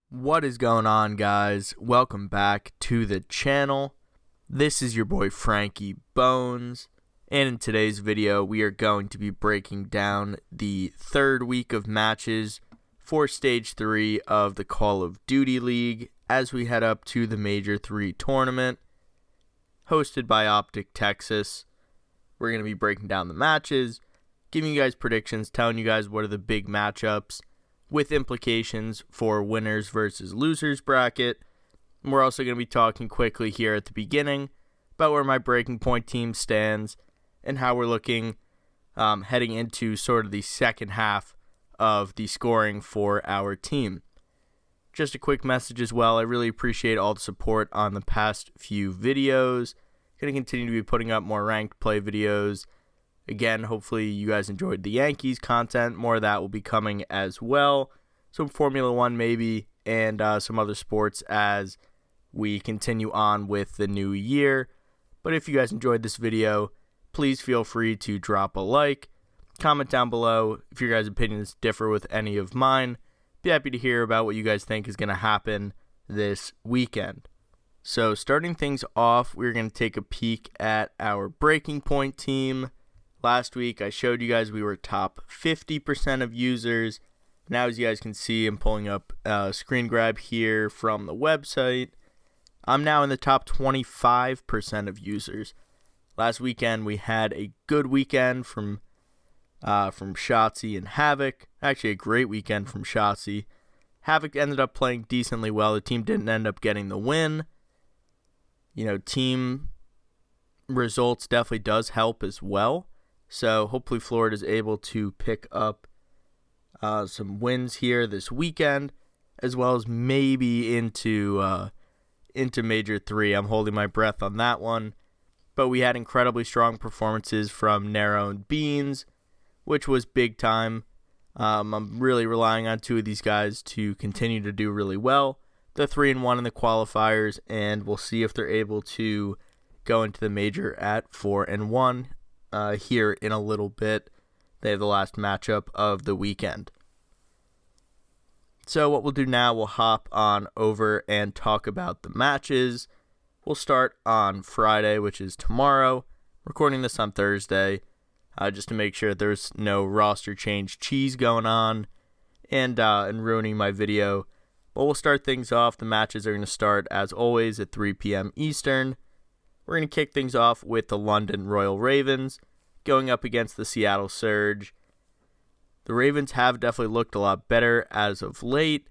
What is going on, guys? Welcome back to the channel. This is your boy Frankie Bones, and in today's video we are going to be breaking down the third week of matches for Stage 3 of the Call of Duty League as we head up to the Major 3 tournament hosted by OpTic Texas. We're going to be breaking down the matches, giving you guys predictions, telling you guys what are the big matchups with implications for winners versus losers bracket. And we're also going to be talking quickly here at the beginning about where my breaking point team stands and how we're looking heading into sort of the second half of the scoring for our team. Just a quick message as well. I really appreciate all the support on the past few videos. Going to continue to be putting up more ranked play videos. Again, hopefully you guys enjoyed the Yankees content. More of that will be coming as well. Some Formula One maybe, and some other sports as we continue on with the new year. But if you guys enjoyed this video, please feel free to drop a like. Comment down below if your guys' opinions differ with any of mine. Be happy to hear about what you guys think is going to happen this weekend. So starting things off, we're going to take a peek at our breaking point team. Last week, I showed you guys we were top 50% of users. Now, as you guys can see, I'm pulling up a screen grab here from the website. I'm now in the top 25% of users. Last weekend, we had a good weekend from Shotzi and Havoc. Actually, a great weekend from Shotzi. Havoc ended up playing decently well. The team didn't end up getting the win. Team results definitely does help as well. So hopefully Florida is able to pick up some wins here this weekend, as well as maybe into Major 3. I'm holding my breath on that one. But we had incredibly strong performances from Nero and Beans, which was big time. I'm really relying on two of these guys to continue to do really well. They're 3-1 in the qualifiers, and we'll see if they're able to go into the major at 4-1 here in a little bit. They have the last matchup of the weekend. So what we'll do now, we'll hop on over and talk about the matches. We'll start on Friday, which is tomorrow. Recording this on Thursday, just to make sure there's no roster change cheese going on and ruining my video. But we'll start things off. The matches are going to start, as always, at 3 p.m. Eastern. We're going to kick things off with the London Royal Ravens going up against the Seattle Surge. The Ravens have definitely looked a lot better as of late.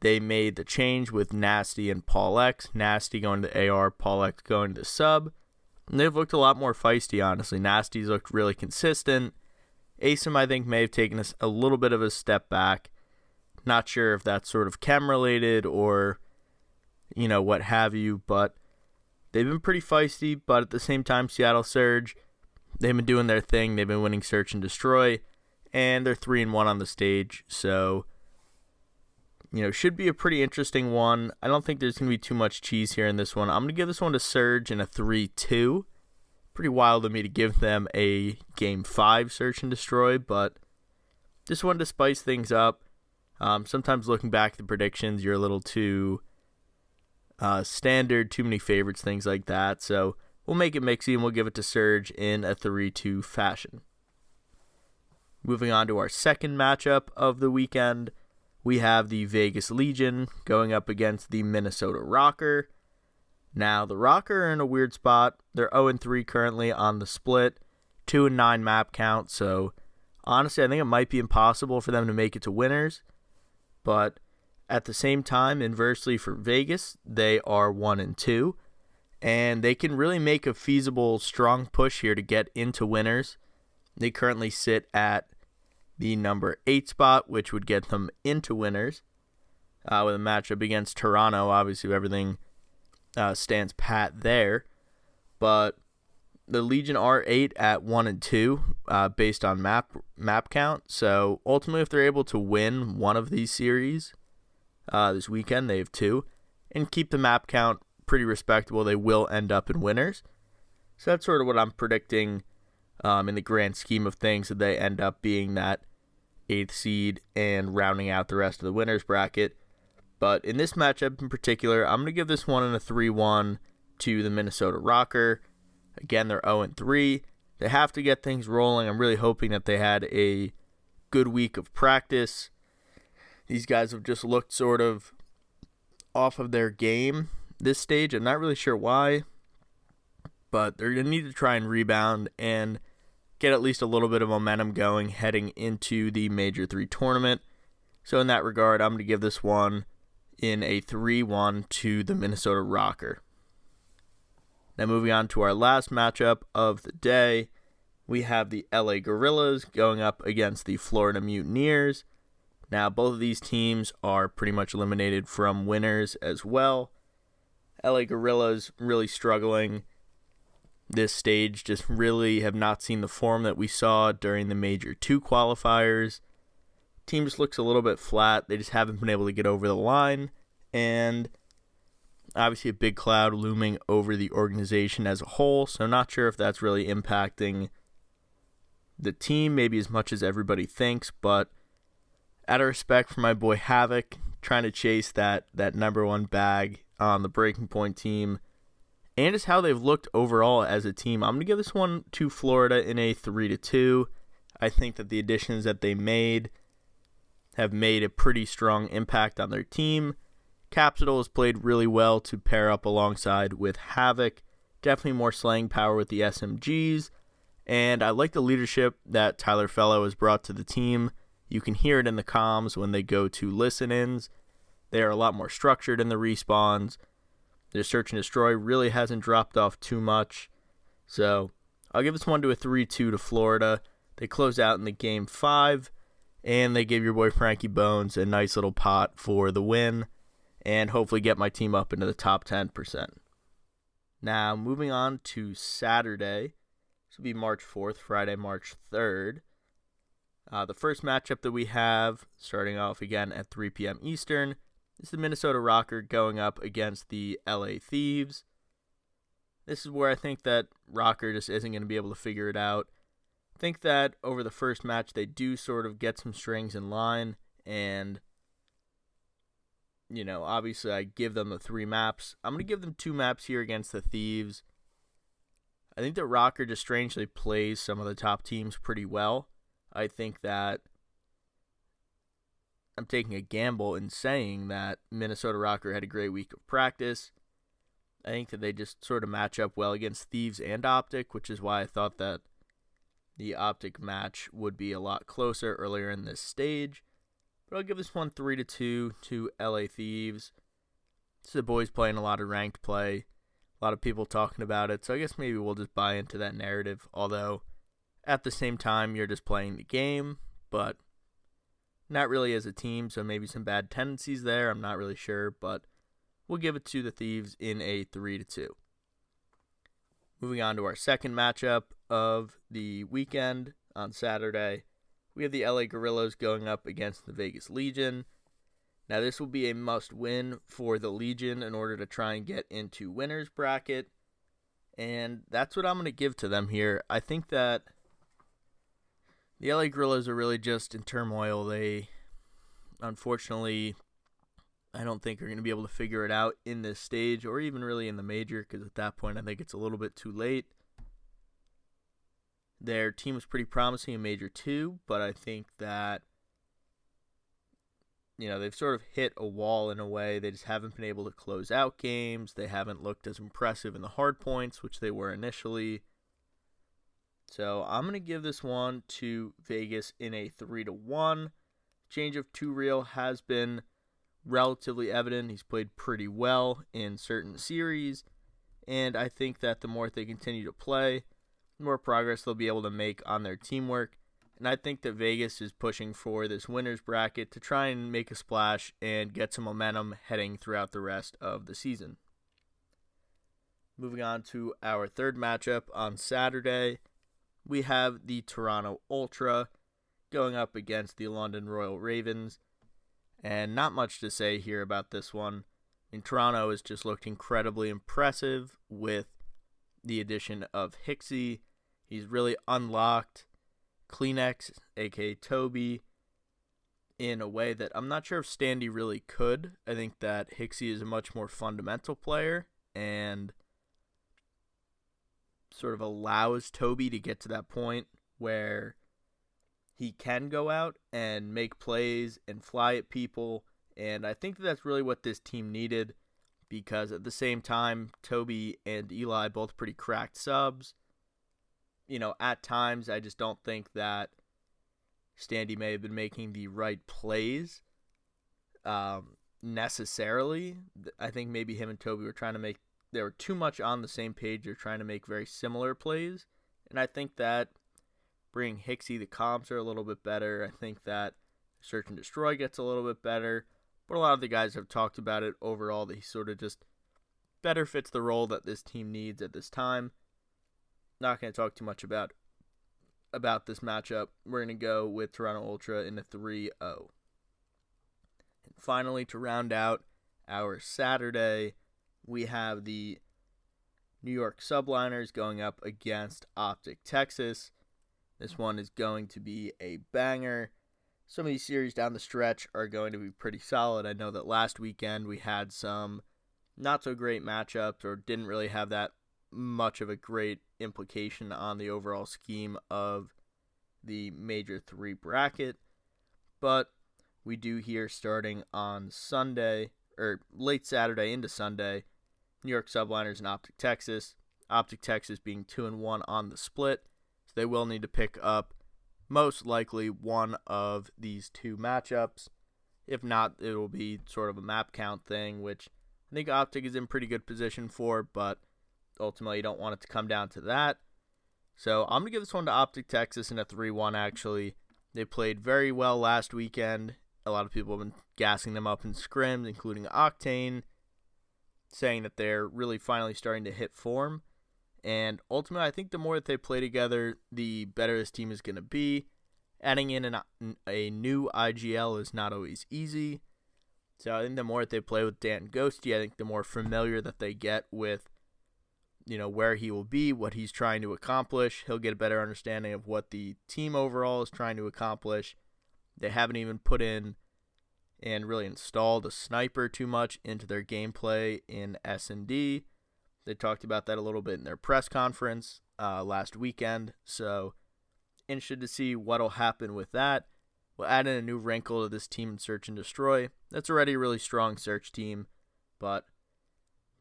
They made the change with Nasty and Paul X. Nasty going to the AR, Paul X going to the sub. And they've looked a lot more feisty, honestly. Nasty's looked really consistent. Asim, I think, may have taken a little bit of a step back. Not sure if that's sort of chem related or, what have you, but they've been pretty feisty. But at the same time, Seattle Surge, they've been doing their thing. They've been winning Search and Destroy, and they're 3-1 on the stage. So, should be a pretty interesting one. I don't think there's going to be too much cheese here in this one. I'm going to give this one to Surge in a 3-2. Pretty wild of me to give them a Game 5 Search and Destroy, but just wanted to spice things up. Sometimes looking back at the predictions, you're a little too standard, too many favorites, things like that. So we'll make it mixy and we'll give it to Surge in a 3-2 fashion. Moving on to our second matchup of the weekend, we have the Vegas Legion going up against the Minnesota Rocker. Now, the Rocker are in a weird spot. They're 0-3 currently on the split, 2-9 map count. So honestly, I think it might be impossible for them to make it to winners. But at the same time, inversely for Vegas, they are 1-2, and they can really make a feasible, strong push here to get into winners. They currently sit at the number 8 spot, which would get them into winners. With a matchup against Toronto, obviously everything stands pat there. But the Legion are 8 at 1-2 based on map count. So ultimately, if they're able to win one of these series this weekend, they have 2, and keep the map count pretty respectable, they will end up in winners. So that's sort of what I'm predicting in the grand scheme of things, that they end up being that 8th seed and rounding out the rest of the winners bracket. But in this matchup in particular, I'm going to give this one in a 3-1 to the Minnesota Rocker. Again, they're 0-3. They have to get things rolling. I'm really hoping that they had a good week of practice. These guys have just looked sort of off of their game this stage. I'm not really sure why, but they're going to need to try and rebound and get at least a little bit of momentum going heading into the Major 3 tournament. So in that regard, I'm going to give this one in a 3-1 to the Minnesota Rocker. Now moving on to our last matchup of the day, we have the LA Gorillas going up against the Florida Mutineers. Now both of these teams are pretty much eliminated from winners as well. LA Gorillas really struggling this stage, just really have not seen the form that we saw during the Major 2 qualifiers. Team just looks a little bit flat. They just haven't been able to get over the line, and obviously a big cloud looming over the organization as a whole, so not sure if that's really impacting the team maybe as much as everybody thinks, but out of respect for my boy Havoc, trying to chase that number 1 bag on the Breaking Point team, and just how they've looked overall as a team, I'm going to give this one to Florida in a 3-2. I think that the additions that they made have made a pretty strong impact on their team. Capsule has played really well to pair up alongside with Havoc. Definitely more slaying power with the SMGs. And I like the leadership that Tyler Fellow has brought to the team. You can hear it in the comms when they go to listen-ins. They are a lot more structured in the respawns. Their search and destroy really hasn't dropped off too much. So I'll give this one to a 3-2 to Florida. They close out in the game 5. And they give your boy Frankie Bones a nice little pot for the win. And hopefully get my team up into the top 10%. Now, moving on to Saturday. This will be March 4th, Friday, March 3rd. The first matchup that we have, starting off again at 3 p.m. Eastern, is the Minnesota Rocker going up against the LA Thieves. This is where I think that Rocker just isn't going to be able to figure it out. I think that over the first match, they do sort of get some strings in line, and obviously I give them the 3 maps. I'm going to give them 2 maps here against the Thieves. I think that Rocker just strangely plays some of the top teams pretty well. I think that I'm taking a gamble in saying that Minnesota Rocker had a great week of practice. I think that they just sort of match up well against Thieves and OpTic, which is why I thought that the OpTic match would be a lot closer earlier in this stage. But I'll give this one 3-2 to LA Thieves. It's the boys playing a lot of ranked play. A lot of people talking about it. So I guess maybe we'll just buy into that narrative. Although, at the same time, you're just playing the game. But not really as a team. So maybe some bad tendencies there. I'm not really sure. But we'll give it to the Thieves in a 3-2. Moving on to our second matchup of the weekend on Saturday, we have the LA Gorillas going up against the Vegas Legion. Now this will be a must-win for the Legion in order to try and get into winner's bracket, and that's what I'm going to give to them here. I think that the LA Gorillas are really just in turmoil. They, unfortunately, I don't think are going to be able to figure it out in this stage or even really in the major, because at that point I think it's a little bit too late. Their team was pretty promising in Major 2, but I think that they've sort of hit a wall in a way. They just haven't been able to close out games. They haven't looked as impressive in the hard points, which they were initially. So I'm going to give this one to Vegas in a 3-1. Change of 2 Real has been relatively evident. He's played pretty well in certain series, and I think that the more they continue to play, the more progress they'll be able to make on their teamwork. And I think that Vegas is pushing for this winner's bracket to try and make a splash and get some momentum heading throughout the rest of the season. Moving on to our third matchup on Saturday, we have the Toronto Ultra going up against the London Royal Ravens. And not much to say here about this one. Toronto has just looked incredibly impressive with the addition of Hixie. He's really unlocked Kleenex, aka Toby, in a way that I'm not sure if Standy really could. I think that Hicksy is a much more fundamental player and sort of allows Toby to get to that point where he can go out and make plays and fly at people. And I think that's really what this team needed, because at the same time, Toby and Eli both pretty cracked subs. At times, I just don't think that Standy may have been making the right plays necessarily. I think maybe him and Toby were they were too much on the same page. They're trying to make very similar plays. And I think that bringing Hicksy, the comps are a little bit better. I think that Search and Destroy gets a little bit better. But a lot of the guys have talked about it overall, that he sort of just better fits the role that this team needs at this time. Not going to talk too much about this matchup. We're going to go with Toronto Ultra in a 3-0. And finally, to round out our Saturday, we have the New York Subliners going up against OpTic Texas. This one is going to be a banger. Some of these series down the stretch are going to be pretty solid. I know that last weekend we had some not so great matchups, or didn't really have that much of a great implication on the overall scheme of the Major 3 bracket. But we do here, starting on Sunday, or late Saturday into Sunday, New York Subliners and OpTic Texas. OpTic Texas being 2-1 on the split, so they will need to pick up most likely one of these two matchups. If not, it will be sort of a map count thing, which I think OpTic is in pretty good position for, but ultimately you don't want it to come down to that. So I'm going to give this one to OpTic Texas in a 3-1, actually. They played very well last weekend. A lot of people have been gassing them up in scrims, including Octane, saying that they're really finally starting to hit form. And ultimately, I think the more that they play together, the better this team is going to be. Adding in a new IGL is not always easy. So I think the more that they play with Dan Ghosty, I think the more familiar that they get with, where he will be, what he's trying to accomplish. He'll get a better understanding of what the team overall is trying to accomplish. They haven't even put in and really installed a sniper too much into their gameplay in S&D. They talked about that a little bit in their press conference last weekend. So interested to see what will happen with that. We'll add in a new wrinkle to this team in Search and Destroy. That's already a really strong search team, but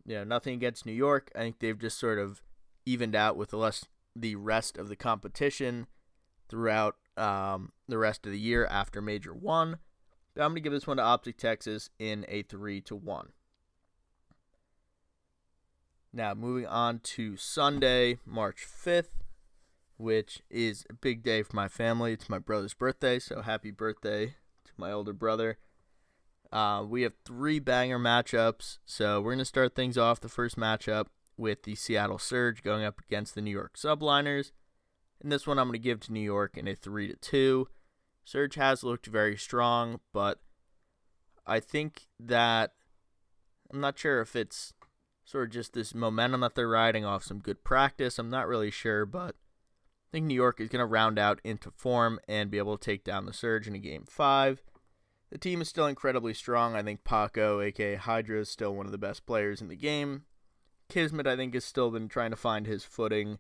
nothing against New York. I think they've just sort of evened out with the rest of the competition throughout the rest of the year after Major 1. But I'm going to give this one to OpTic Texas in a 3-1. Now, moving on to Sunday, March 5th, which is a big day for my family. It's my brother's birthday, so happy birthday to my older brother. We have 3 banger matchups, so we're going to start things off, the first matchup, with the Seattle Surge going up against the New York Subliners. And this one I'm going to give to New York in a 3-2. Surge has looked very strong, but I think that I'm not sure if it's sort of just this momentum that they're riding off some good practice. I'm not really sure, but I think New York is going to round out into form and be able to take down the Surge in a Game 5. The team is still incredibly strong. I think Paco, a.k.a. Hydra, is still one of the best players in the game. Kismet, I think, has still been trying to find his footing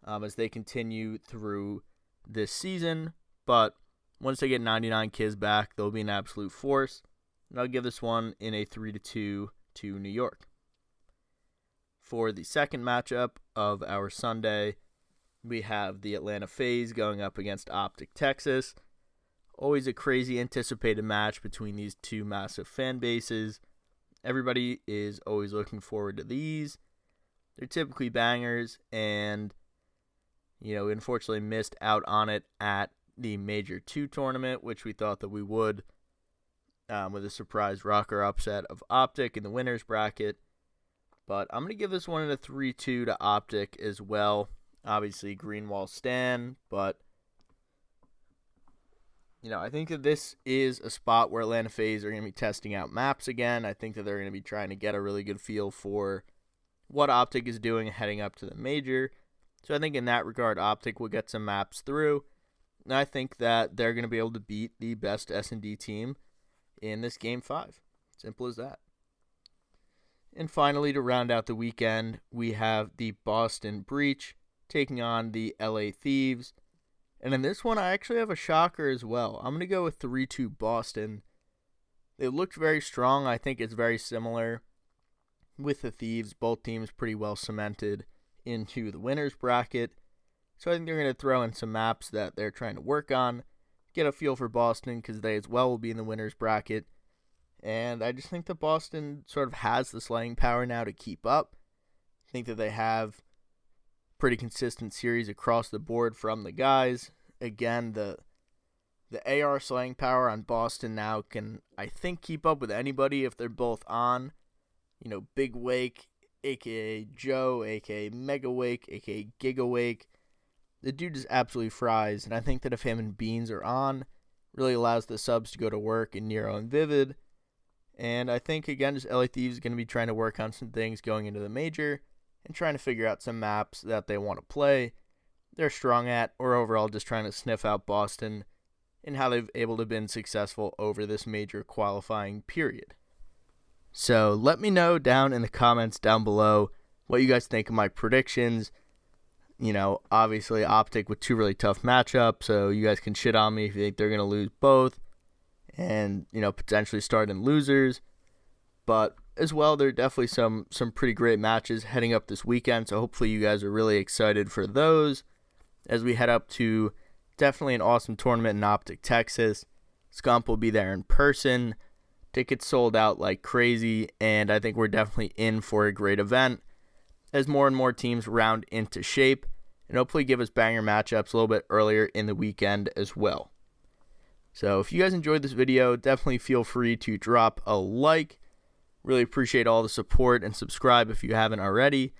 as they continue through this season. But once they get 99 Kiz back, they'll be an absolute force. And I'll give this one in a 3-2 to New York. For the second matchup of our Sunday, we have the Atlanta FaZe going up against OpTic Texas. Always a crazy anticipated match between these two massive fan bases. Everybody is always looking forward to these. They're typically bangers, and we unfortunately missed out on it at the Major 2 tournament, which we thought that we would, with a surprise rocker upset of OpTic in the winner's bracket. But I'm going to give this one in a 3-2 to OpTic as well. Obviously, Greenwall Stan, but I think that this is a spot where Atlanta FaZe are going to be testing out maps again. I think that they're going to be trying to get a really good feel for what OpTic is doing heading up to the Major. So I think in that regard, OpTic will get some maps through. And I think that they're going to be able to beat the best S&D team in this Game 5. Simple as that. And finally, to round out the weekend, we have the Boston Breach taking on the LA Thieves. And in this one, I actually have a shocker as well. I'm going to go with 3-2 Boston. They looked very strong. I think it's very similar with the Thieves. Both teams pretty well cemented into the winner's bracket. So I think they're going to throw in some maps that they're trying to work on, get a feel for Boston because they as well will be in the winner's bracket. And I just think that Boston sort of has the slaying power now to keep up. I think that they have pretty consistent series across the board from the guys. Again, the AR slaying power on Boston now can, I think, keep up with anybody if they're both on. You know, Big Wake, a.k.a. Joe, a.k.a. Mega Wake, a.k.a. Giga Wake. The dude just absolutely fries, and I think that if him and Beans are on, really allows the subs to go to work in Nero and Vivid. And I think, again, just LA Thieves is going to be trying to work on some things going into the major and trying to figure out some maps that they want to play, they're strong at, or overall just trying to sniff out Boston and how they've able to been successful over this major qualifying period. So let me know down in the comments down below what you guys think of my predictions. You know, obviously OpTic with two really tough matchups, so you guys can shit on me if you think they're going to lose both and, you know, potentially start in losers. But as well, there are definitely some pretty great matches heading up this weekend, so hopefully you guys are really excited for those as we head up to definitely an awesome tournament in OpTic Texas. Scump will be there in person. Tickets sold out like crazy, and I think we're definitely in for a great event as more and more teams round into shape and hopefully give us banger matchups a little bit earlier in the weekend as well. So if you guys enjoyed this video, definitely feel free to drop a like. Really appreciate all the support, and subscribe if you haven't already.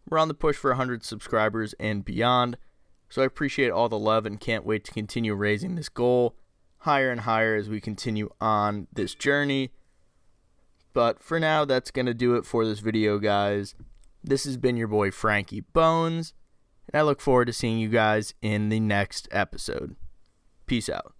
We're on the push for 100 subscribers and beyond, so I appreciate all the love and can't wait to continue raising this goal higher and higher as we continue on this journey. But for now, that's going to do it for this video, guys. This has been your boy Frankie Bones, and I look forward to seeing you guys in the next episode. Peace out.